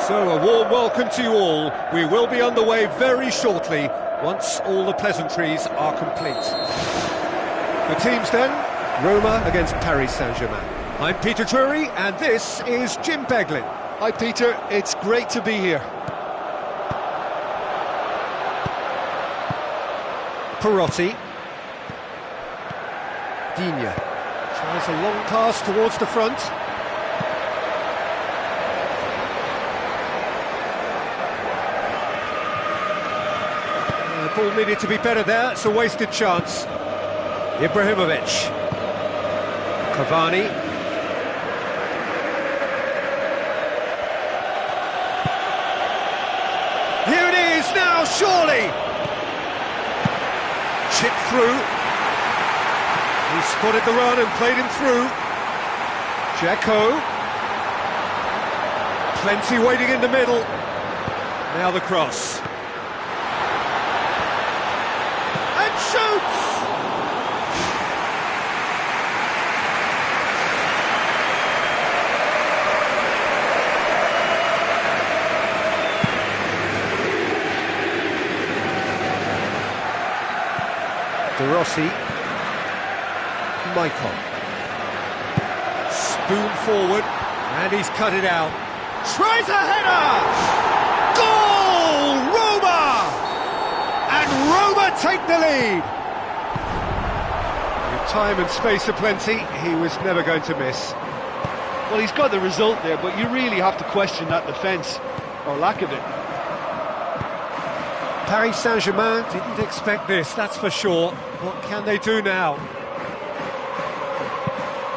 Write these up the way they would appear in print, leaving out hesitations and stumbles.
So, a warm welcome to you all. We will be underway very shortly, once all the pleasantries are complete. The teams then, Roma against Paris Saint-Germain. I'm Peter Drury, and this is Jim Beglin. Hi Peter, it's great to be here. Perotti. Digne. Tries a long pass towards the front. Ball needed to be better there, it's a wasted chance. Ibrahimovic. Cavani. Here it is now, surely! Chip through. He spotted the run and played him through. Dzeko. Plenty waiting in the middle. Now the cross. Shoots! De Rossi. Michael. Spoon forward, and he's cut it out. Tries a header! Goal! Roma! And Roma take the lead. With time and space aplenty, he was never going to miss. Well, he's got the result there, but you really have to question that defence, or lack of it. Paris Saint-Germain didn't expect this, that's for sure. What can they do now?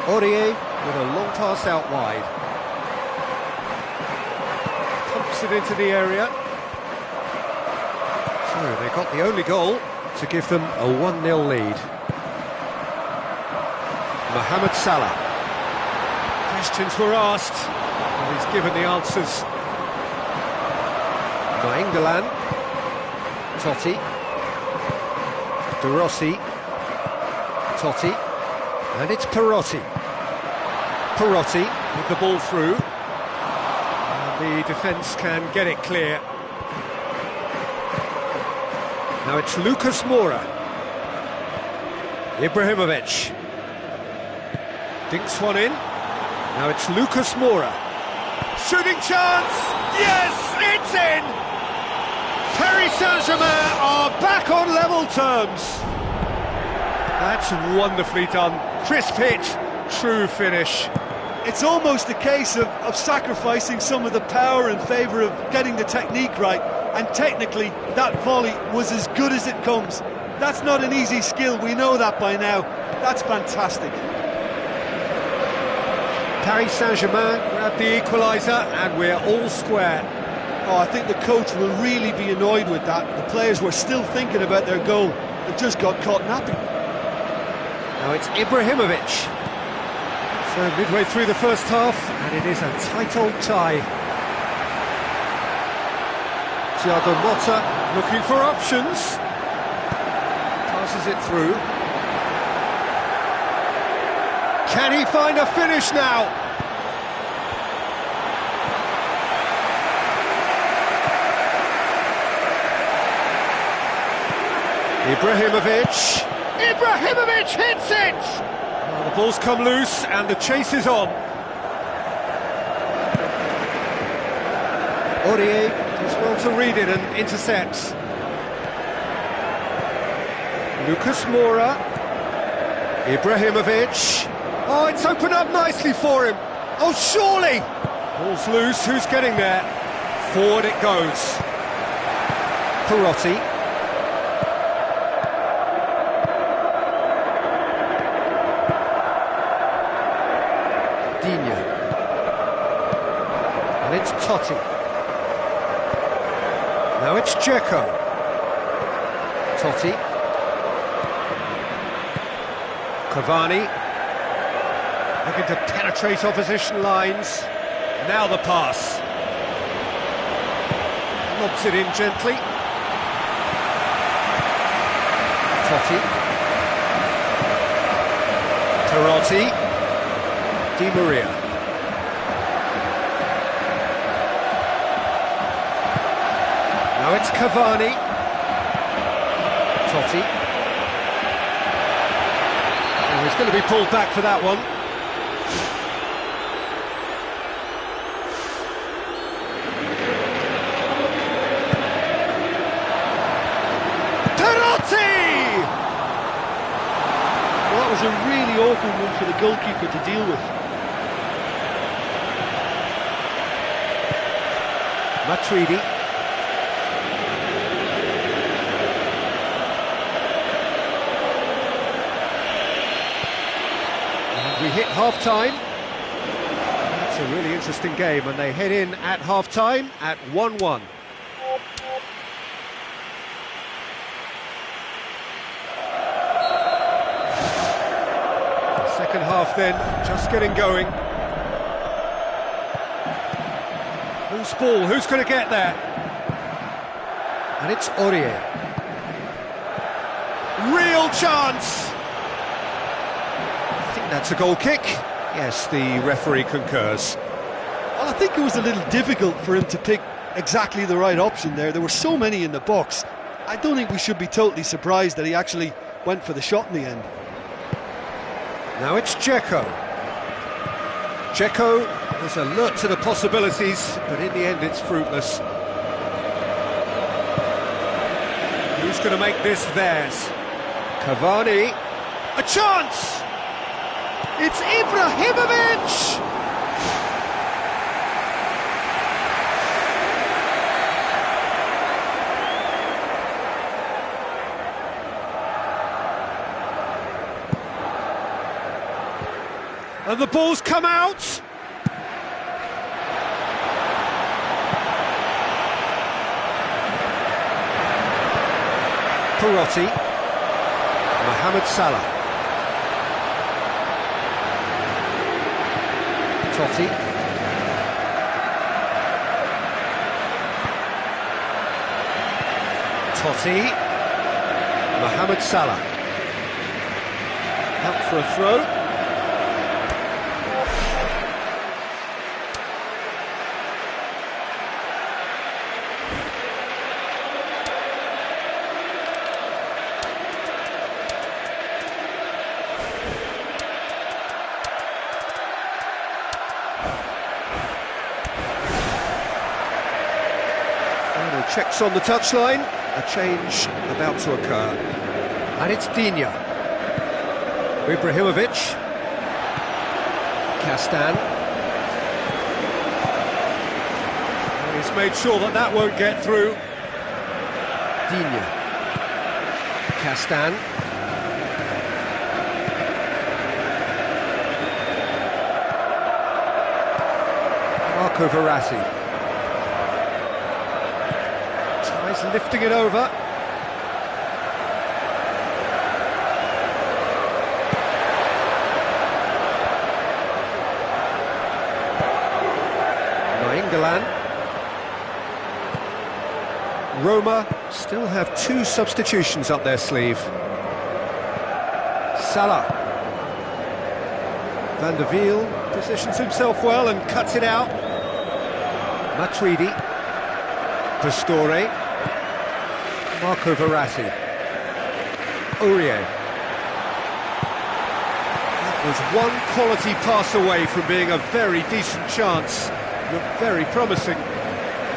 Aurier with a long pass out wide. Pumps it into the area. So they got the only goal to give them a 1-0 lead. Mohamed Salah. Questions were asked, and he's given the answers. Nainggolan. Totti. De Rossi. Totti. And it's Perotti. Perotti with the ball through. And the defence can get it clear. Now it's Lucas Moura. Ibrahimovic. Dinks one in. Now it's Lucas Moura. Shooting chance! Yes, it's in! Paris Saint-Germain are back on level terms. That's wonderfully done. Crisp hit, true finish. It's almost a case of sacrificing some of the power in favour of getting the technique right. And technically, that volley was as good as it comes. That's not an easy skill, we know that by now. That's fantastic. Paris Saint-Germain grabbed the equaliser, and we're all square. Oh, I think the coach will really be annoyed with that. The players were still thinking about their goal and just got caught napping. Now it's Ibrahimovic. So midway through the first half, and it is a tight old tie. Thiago Motta looking for options. Passes it through. Can he find a finish now? Ibrahimovic. Ibrahimovic hits it! Well, the ball's come loose and the chase is on. Aurier does well to read it and intercepts. Lucas Moura. Ibrahimovic. Oh, it's opened up nicely for him. Oh, surely! Ball's loose, who's getting there? Forward it goes. Perotti. Digne. And it's Totti. Now it's Dzeko. Totti. Cavani. Looking to penetrate opposition lines. Now the pass. Lobs it in gently. Totti. Perotti. Di Maria. Now it's Cavani. Totti. Oh, he's going to be pulled back for that one. Well, that was a really awkward one for the goalkeeper to deal with. Matuidi. And we hit half-time. That's a really interesting game, and they head in at half-time at 1-1. Second half then, just getting going. Who's ball? Who's going to get there? And it's Aurier. Real chance! I think that's a goal kick. Yes, the referee concurs. Well, I think it was a little difficult for him to pick exactly the right option there. There were so many in the box. I don't think we should be totally surprised that he actually went for the shot in the end. Now it's Dzeko. Dzeko is alert to the possibilities, but in the end it's fruitless. Who's going to make this theirs? Cavani. A chance! It's Ibrahimovic! And the ball's come out. Perotti. Mohamed Salah. Totti. Totti. Mohamed Salah. Out for a throw. Checks on the touchline, a change about to occur. And it's Digne. Ibrahimovic. Castan. And he's made sure that that won't get through. Digne. Castan. Marco Verratti. He's lifting it over. Nainggolan. Roma still have two substitutions up their sleeve. Salah. Van der Wiel positions himself well and cuts it out. Matuidi. Pastore. Marco Verratti. Aurier. That was one quality pass away from being a very decent chance. Looked very promising.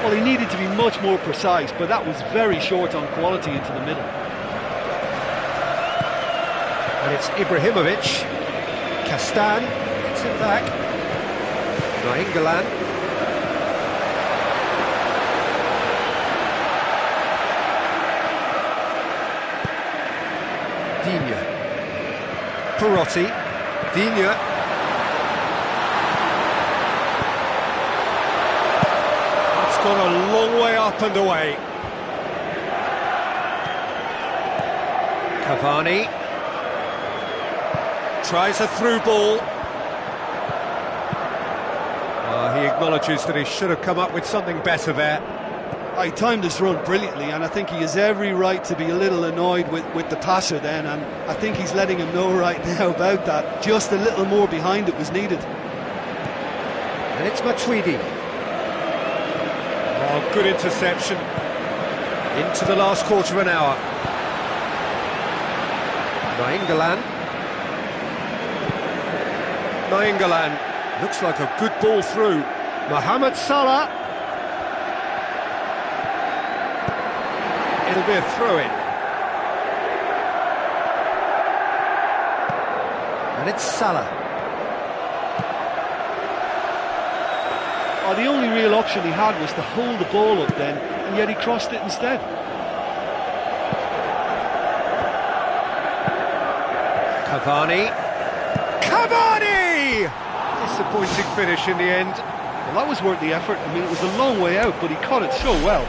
Well, he needed to be much more precise, but that was very short on quality into the middle. And it's Ibrahimovic. Castan gets it back. Nainggolan. Digne. Perotti. Digne. It's gone a long way up and away. Cavani. Tries a through ball. He acknowledges that he should have come up with something better there. He timed this run brilliantly, and I think he has every right to be a little annoyed with the passer then, and I think he's letting him know right now about that. Just a little more behind it was needed. And it's Matuidi. Oh, good interception. Into the last quarter of an hour. Nainggolan. Looks like a good ball through. Mohamed Salah. It'll be a throw-in. And it's Salah. Oh, the only real option he had was to hold the ball up then, and yet he crossed it instead. Cavani! Disappointing finish in the end. Well, that was worth the effort. I mean, it was a long way out, but he caught it so well.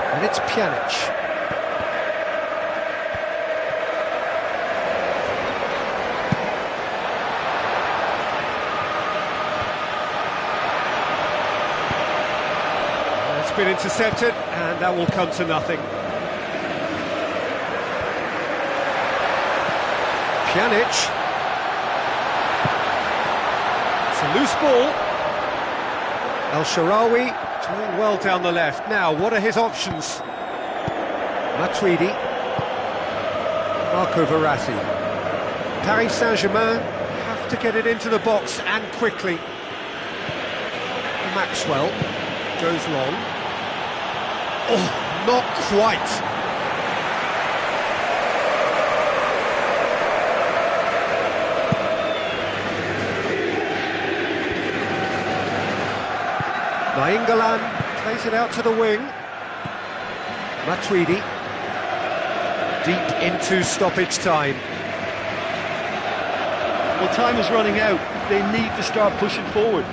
And it's Pjanic. It's been intercepted, and that will come to nothing. Pjanic. It's a loose ball. El Shaarawy doing well down the left. Now, what are his options? Matuidi. Marco Verratti. Paris Saint-Germain have to get it into the box and quickly. Maxwell goes long. Oh, not quite. Nainggolan plays it out to the wing. Matuidi. Deep into stoppage time. Well, time is running out. They need to start pushing forward.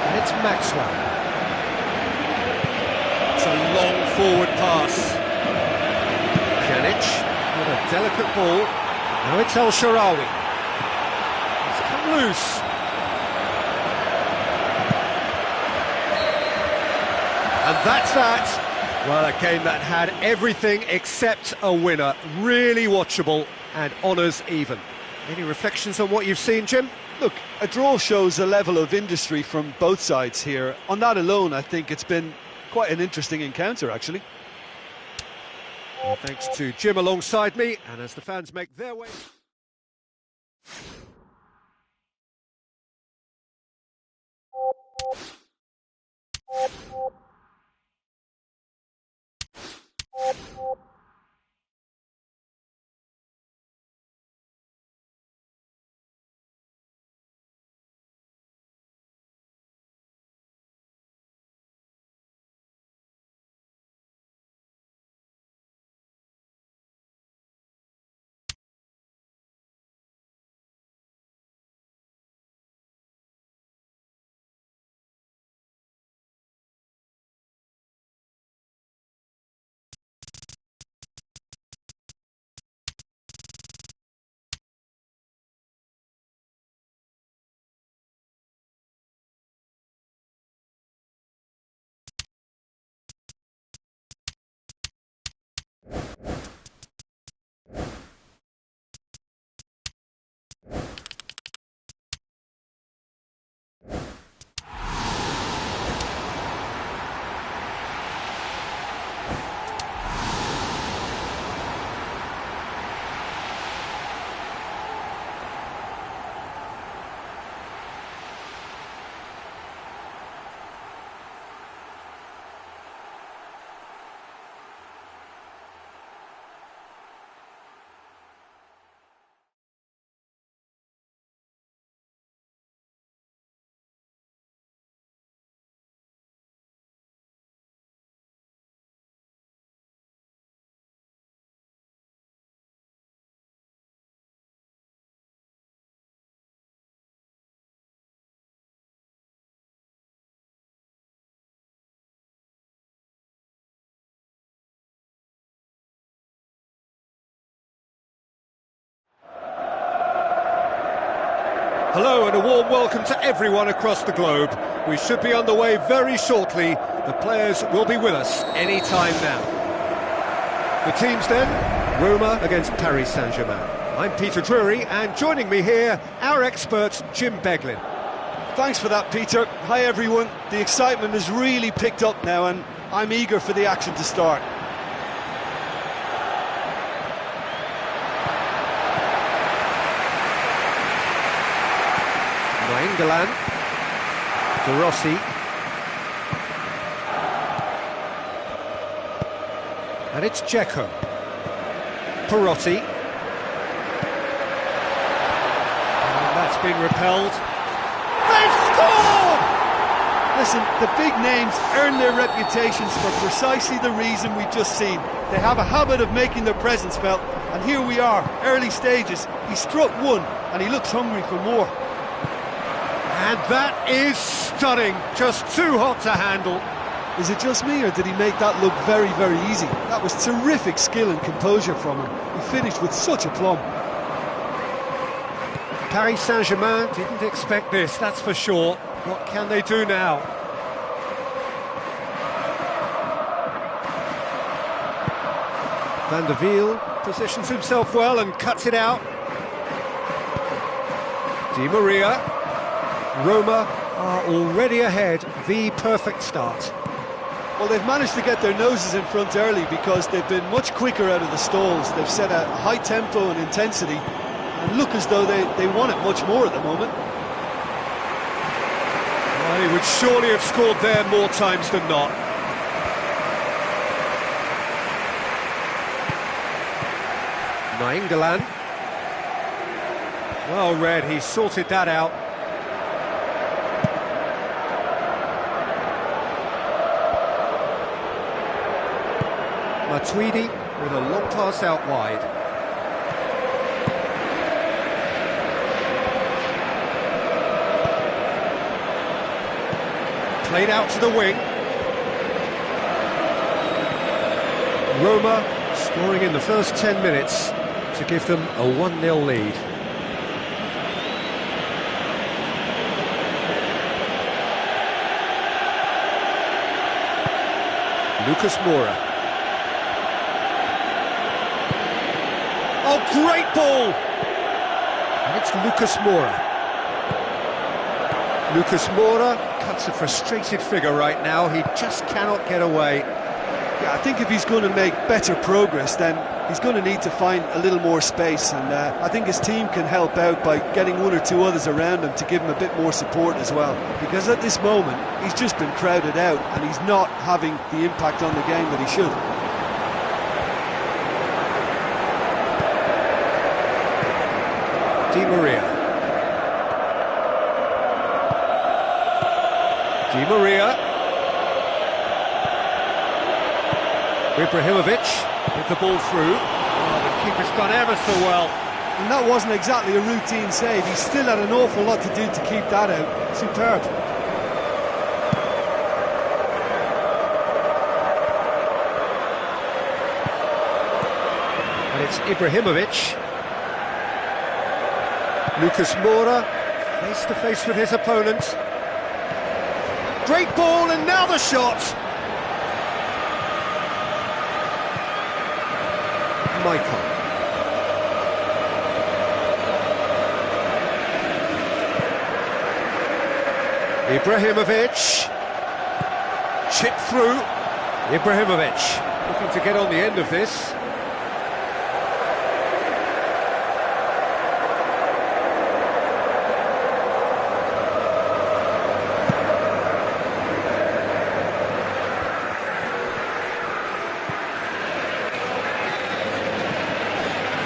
And it's Maxwell. It's a long forward pass. Pjanic with a delicate ball. Now it's El Shaarawy. It's come loose. And that's that. Well, a game that had everything except a winner. Really watchable and honours even. Any reflections on what you've seen, Jim? Look, a draw shows a level of industry from both sides here. On that alone, I think it's been quite an interesting encounter, actually. Well, thanks to Jim alongside me, and as the fans make their way... Hello and a warm welcome to everyone across the globe. We should be on the way very shortly. The players will be with us any time now. The teams then, Roma against Paris Saint-Germain. I'm Peter Drury, and joining me here, our expert Jim Beglin. Thanks for that, Peter. Hi everyone. The excitement has really picked up now and I'm eager for the action to start. Nainggolan, De Rossi, and it's Dzeko, Perotti, and that's been repelled. They've scored! Listen, the big names earn their reputations for precisely the reason we've just seen. They have a habit of making their presence felt, and here we are, early stages. He struck one, and he looks hungry for more. And that is stunning, just too hot to handle. Is it just me, or did he make that look very, very easy? That was terrific skill and composure from him. He finished with such aplomb. Paris Saint-Germain didn't expect this, that's for sure. What can they do now? Van der Wiel positions himself well and cuts it out. Di Maria. Roma are already ahead, the perfect start. Well, they've managed to get their noses in front early because they've been much quicker out of the stalls. They've set a high tempo and intensity and look as though they want it much more at the moment. Well, he would surely have scored there more times than not. Nainggolan. Well read, he sorted that out. Matuidi with a long pass out wide. Played out to the wing. Roma scoring in the first 10 minutes to give them a 1-0 lead. Lucas Moura. Oh, great ball! And it's Lucas Moura. Lucas Moura cuts a frustrated figure right now. He just cannot get away. Yeah, I think if he's going to make better progress, then he's going to need to find a little more space. And I think his team can help out by getting one or two others around him to give him a bit more support as well. Because at this moment, he's just been crowded out and he's not having the impact on the game that he should. Di Maria. Di Maria. Ibrahimovic with the ball through. Oh, the keeper's done ever so well. And that wasn't exactly a routine save. He still had an awful lot to do to keep that out. Superb. And it's Ibrahimovic. Lucas Moura, face to face with his opponent. Great ball, and now the shot. Michael. Ibrahimovic. Chip through. Ibrahimovic looking to get on the end of this.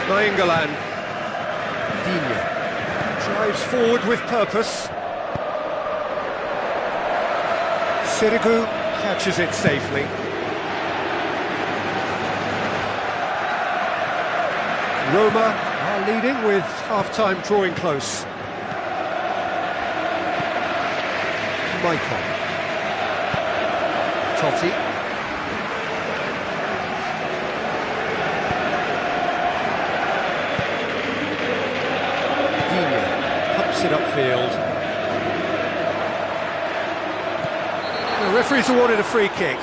Nainggolan. Digne drives forward with purpose. Sirigu catches it safely. Roma are leading with half-time drawing close. Michael. Totti. it upfield. The referee's awarded a free kick.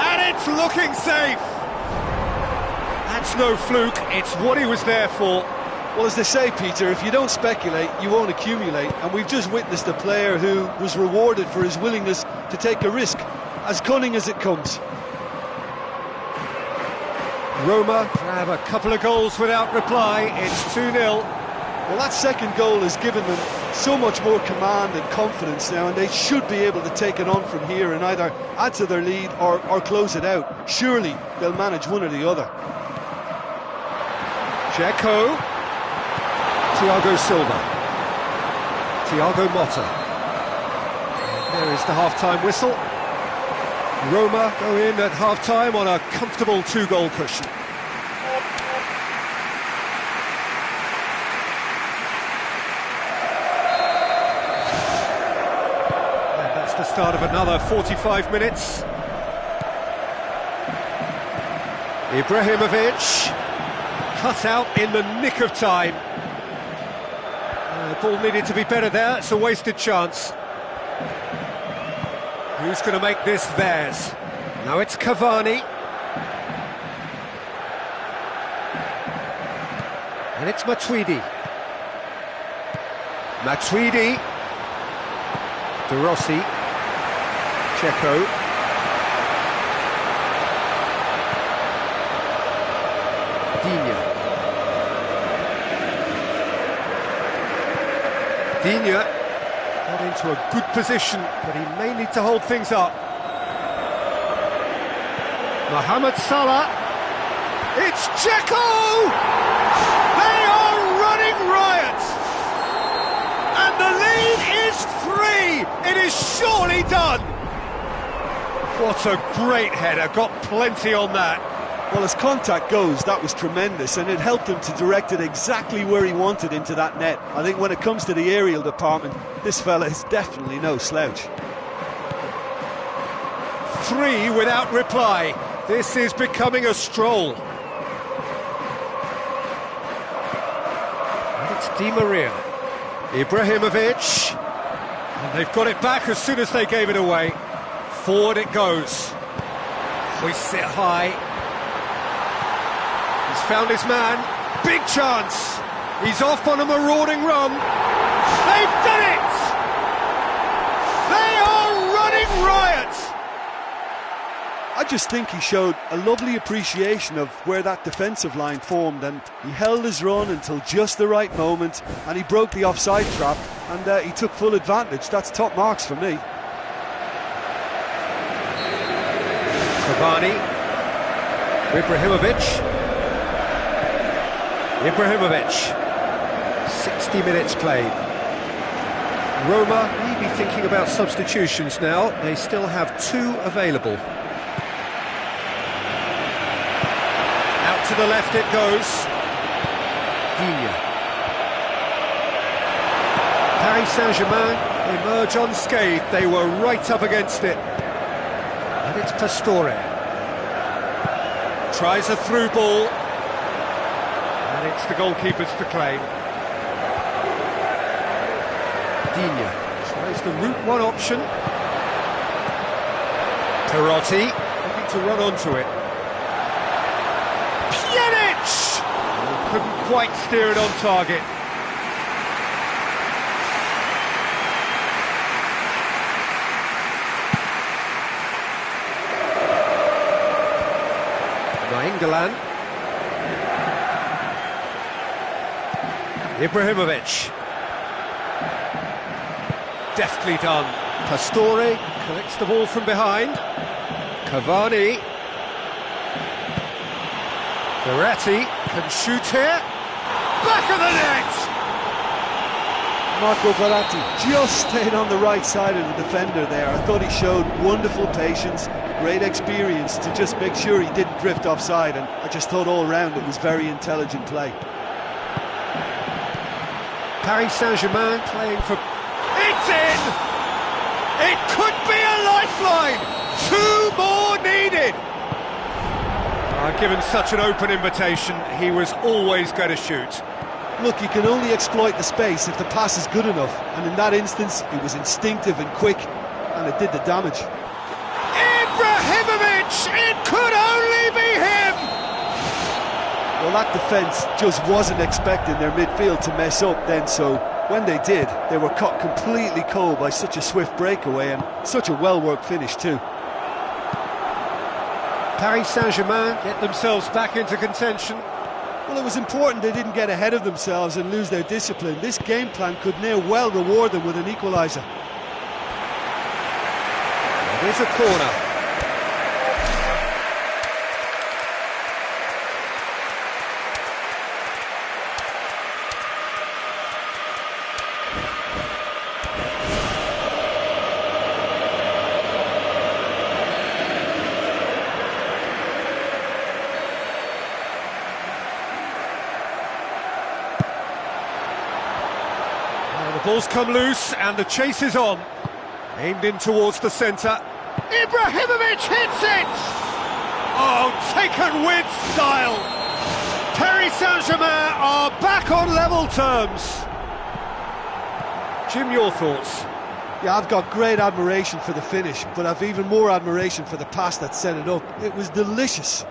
And it's looking safe. That's no fluke, it's what he was there for. Well, as they say, Peter, if you don't speculate, you won't accumulate. And we've just witnessed a player who was rewarded for his willingness to take a risk, as cunning as it comes. Roma have a couple of goals without reply. It's 2-0. Well, that second goal has given them so much more command and confidence now, and they should be able to take it on from here and either add to their lead or close it out. Surely they'll manage one or the other. Dzeko, Thiago Silva, Thiago Motta. There is the half-time whistle. Roma go in at half-time on a comfortable 2-goal cushion. The start of another 45 minutes. Ibrahimovic cut out in the nick of time. The ball needed to be better there, it's a wasted chance. Who's going to make this theirs? Now it's Cavani. And it's Matuidi. De Rossi. Dzeko. Digne got into a good position, but he may need to hold things up. Mohamed Salah. It's Dzeko! They are running riot! And the lead is 3! It is surely done! What a great header, got plenty on that. Well, as contact goes, that was tremendous, and it helped him to direct it exactly where he wanted into that net. I think when it comes to the aerial department, this fella is definitely no slouch. 3 without reply. This is becoming a stroll. And it's Di Maria. Ibrahimovic. And they've got it back as soon as they gave it away. Forward it goes. Hoists it high. He's found his man. Big chance. He's off on a marauding run. They've done it! They are running riot! I just think he showed a lovely appreciation of where that defensive line formed, and he held his run until just the right moment, and he broke the offside trap, and he took full advantage. That's top marks for me. Cavani. Ibrahimovic. 60 minutes played. Roma may be thinking about substitutions now. They still have 2 available. Out to the left it goes. Digne. Paris Saint-Germain emerge unscathed. They were right up against it. And it's Pastore. Tries a through ball. And it's the goalkeepers to claim. Digne tries the route 1 option. Perotti looking to run onto it. Pjanic! Couldn't quite steer it on target. Nainggolan. Ibrahimovic. Deftly done. Pastore collects the ball from behind. Cavani. Verratti can shoot here. Back of the net! Marco Verratti just stayed on the right side of the defender there. I thought he showed wonderful patience, great experience to just make sure he didn't drift offside, and I just thought all round it was very intelligent play. Paris Saint-Germain playing for... It's in! It could be a lifeline! 2 more needed! Given such an open invitation, he was always going to shoot. Look, you can only exploit the space if the pass is good enough, and in that instance, it was instinctive and quick, and it did the damage. Ibrahimovic! It could only be him! Well, that defence just wasn't expecting their midfield to mess up then, so when they did, they were caught completely cold by such a swift breakaway and such a well-worked finish too. Paris Saint-Germain get themselves back into contention. Well, it was important they didn't get ahead of themselves and lose their discipline. This game plan could now well reward them with an equaliser. It is a corner. The ball's come loose and the chase is on. Aimed in towards the centre. Ibrahimovic hits it! Oh, taken with style! Paris Saint-Germain are back on level terms. Jim, your thoughts? Yeah, I've got great admiration for the finish, but I've even more admiration for the pass that set it up. It was delicious.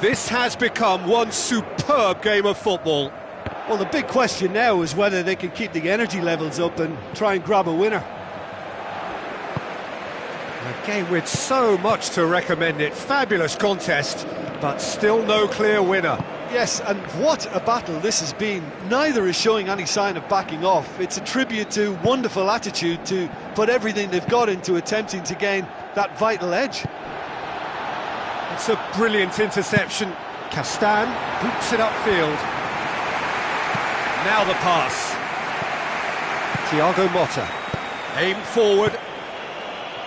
This has become one superb game of football. Well, the big question now is whether they can keep the energy levels up and try and grab a winner. A game with so much to recommend it. Fabulous contest, but still no clear winner. Yes, and what a battle this has been. Neither is showing any sign of backing off. It's a tribute to wonderful attitude to put everything they've got into attempting to gain that vital edge. It's a brilliant interception. Castan boots it upfield. Now the pass. Thiago Motta. Aimed forward.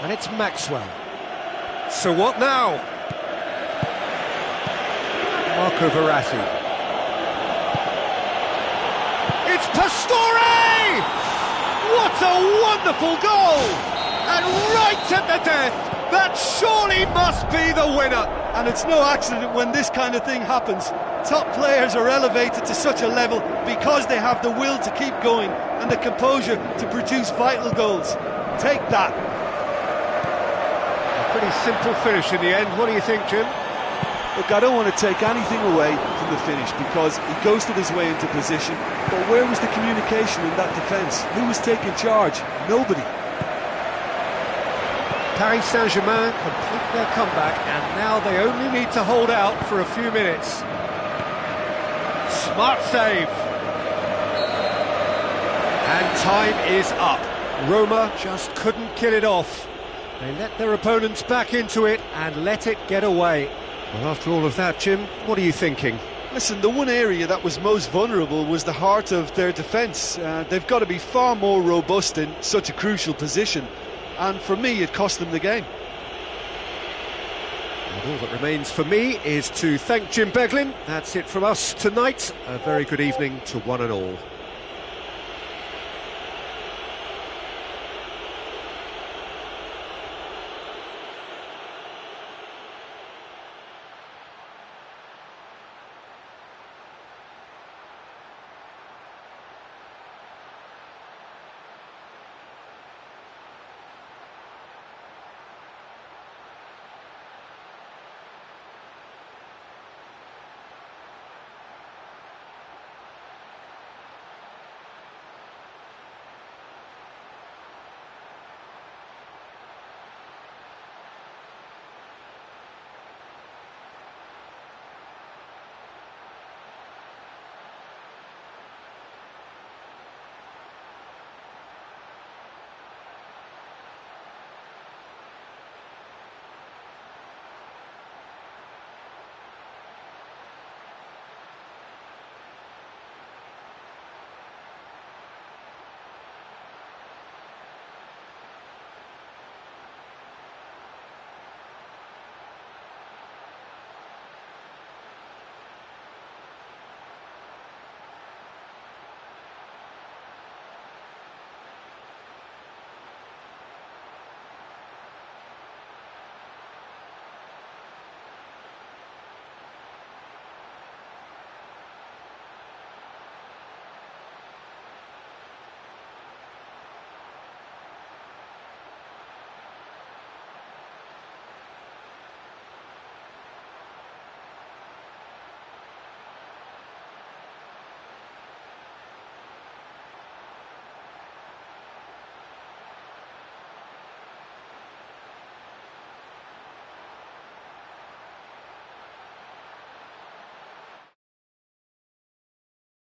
And it's Maxwell. So what now? Marco Verratti. It's Pastore! What a wonderful goal! And right at the death! That surely must be the winner! And it's no accident when this kind of thing happens. Top players are elevated to such a level because they have the will to keep going and the composure to produce vital goals. Take that. A pretty simple finish in the end. What do you think, Jim? Look, I don't want to take anything away from the finish because he ghosted his way into position. But where was the communication in that defence? Who was taking charge? Nobody. Paris Saint-Germain complete their comeback, and now they only need to hold out for a few minutes. Smart save. And time is up. Roma just couldn't kill it off. They let their opponents back into it and let it get away. Well, after all of that, Jim, what are you thinking? Listen, the one area that was most vulnerable was the heart of their defence. They've got to be far more robust in such a crucial position. And for me, it cost them the game. And all that remains for me is to thank Jim Beglin. That's it from us tonight. A very good evening to one and all.